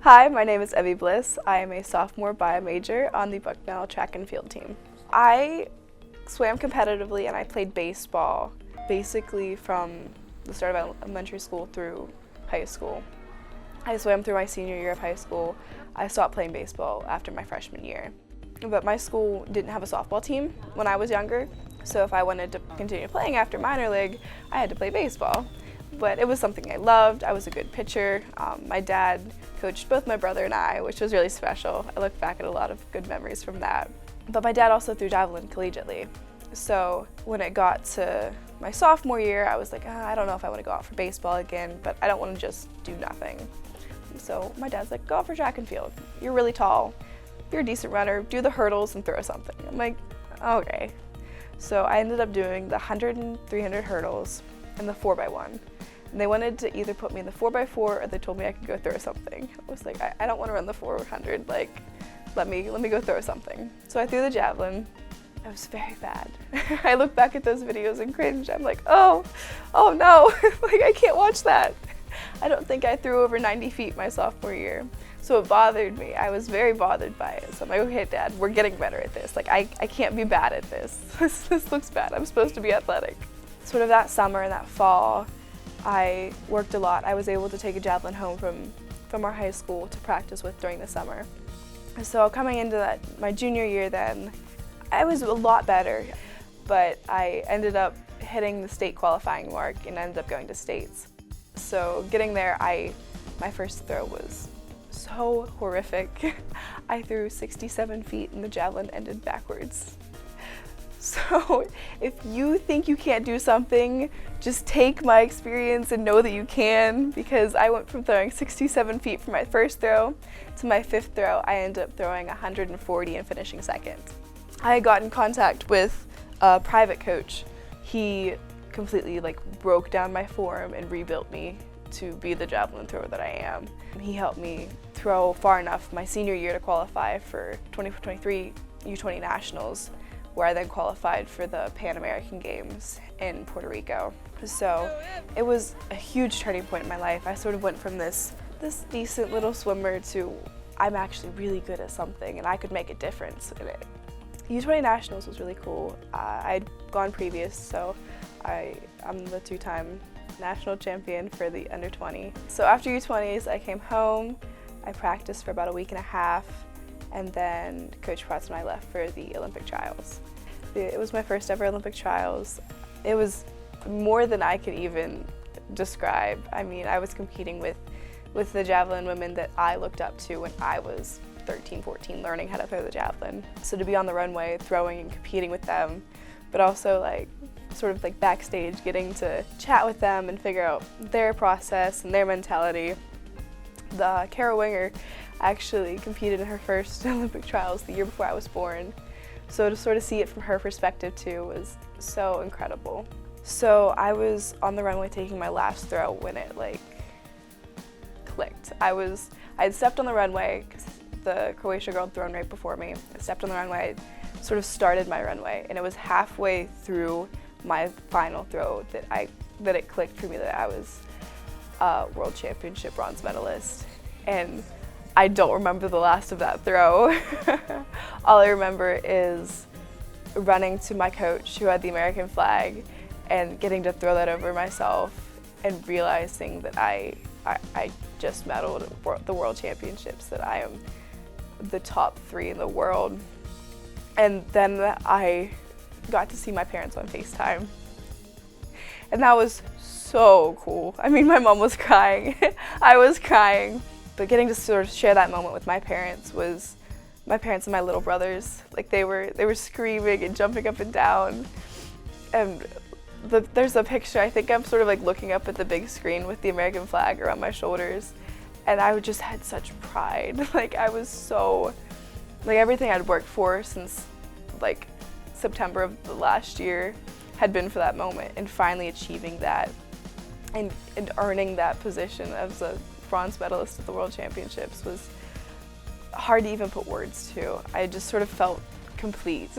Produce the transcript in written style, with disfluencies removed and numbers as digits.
Hi, my name is Evie Bliss. I am a sophomore bio major on the Bucknell track and field team. I swam competitively and I played baseball basically from the start of elementary school through high school. I swam through my senior year of high school. I stopped playing baseball after my freshman year. But my school didn't have a softball team when I was younger, so if I wanted to continue playing after minor league, I had to play baseball. But it was something I loved. I was a good pitcher. My dad coached both my brother and I, which was really special. I look back at a lot of good memories from that. But my dad also threw javelin collegiately. So when it got to my sophomore year, I was like, I don't know if I want to go out for baseball again, but I don't want to just do nothing. So my dad's like, go out for track and field. You're really tall. You're a decent runner. Do the hurdles and throw something. I'm like, okay. So I ended up doing the 100 and 300 hurdles and the 4x1. And they wanted to either put me in the 4x4 or they told me I could go throw something. I was like, I don't want to run the 400, like, let me go throw something. So I threw the javelin. I was very bad. I look back at those videos and cringe. I'm like, oh no, like I can't watch that. I don't think I threw over 90 feet my sophomore year. So it bothered me. I was very bothered by it. So I'm like, okay, Dad, we're getting better at this. Like, I can't be bad at this. This looks bad. I'm supposed to be athletic. Sort of that summer and that fall, I worked a lot. I was able to take a javelin home from our high school to practice with during the summer. So coming into my junior year then, I was a lot better, but I ended up hitting the state qualifying mark and ended up going to states. So getting there, my first throw was so horrific. I threw 67 feet and the javelin ended backwards. So if you think you can't do something, just take my experience and know that you can, because I went from throwing 67 feet for my first throw to my fifth throw, I ended up throwing 140 and finishing second. I got in contact with a private coach. He completely broke down my form and rebuilt me to be the javelin thrower that I am. He helped me throw far enough my senior year to qualify for 2023 U20 Nationals, where I then qualified for the Pan American Games in Puerto Rico. So it was a huge turning point in my life. I sort of went from this decent little swimmer to I'm actually really good at something and I could make a difference in it. U20 Nationals was really cool. I'd gone previous, so I'm the two-time national champion for the under 20. So after U20s, I came home, I practiced for about a week and a half, and then Coach Patriot and I left for the Olympic trials. It was my first ever Olympic trials. It was more than I could even describe. I mean, I was competing with the javelin women that I looked up to when I was 13, 14, learning how to throw the javelin. So to be on the runway, throwing and competing with them, but also sort of backstage, getting to chat with them and figure out their process and their mentality. The Kara Winger actually competed in her first Olympic trials the year before I was born. So to sort of see it from her perspective too was so incredible. So I was on the runway taking my last throw when it clicked. I had stepped on the runway because the Croatia girl had thrown right before me. I stepped on the runway, sort of started my runway, and it was halfway through my final throw that it clicked for me that I was a world championship bronze medalist. And I don't remember the last of that throw. All I remember is running to my coach who had the American flag and getting to throw that over myself and realizing that I just medaled at the world championships, that I am the top 3 in the world. And then I got to see my parents on FaceTime. And that was so cool. I mean, my mom was crying. I was crying. But getting to sort of share that moment with my parents and my little brothers. They were screaming and jumping up and down. And there's a picture, I think I'm sort of looking up at the big screen with the American flag around my shoulders. And I just had such pride. I was so, everything I'd worked for since September of the last year had been for that moment, and finally achieving that and earning that position as a bronze medalist at the World Championships was hard to even put words to. I just sort of felt complete.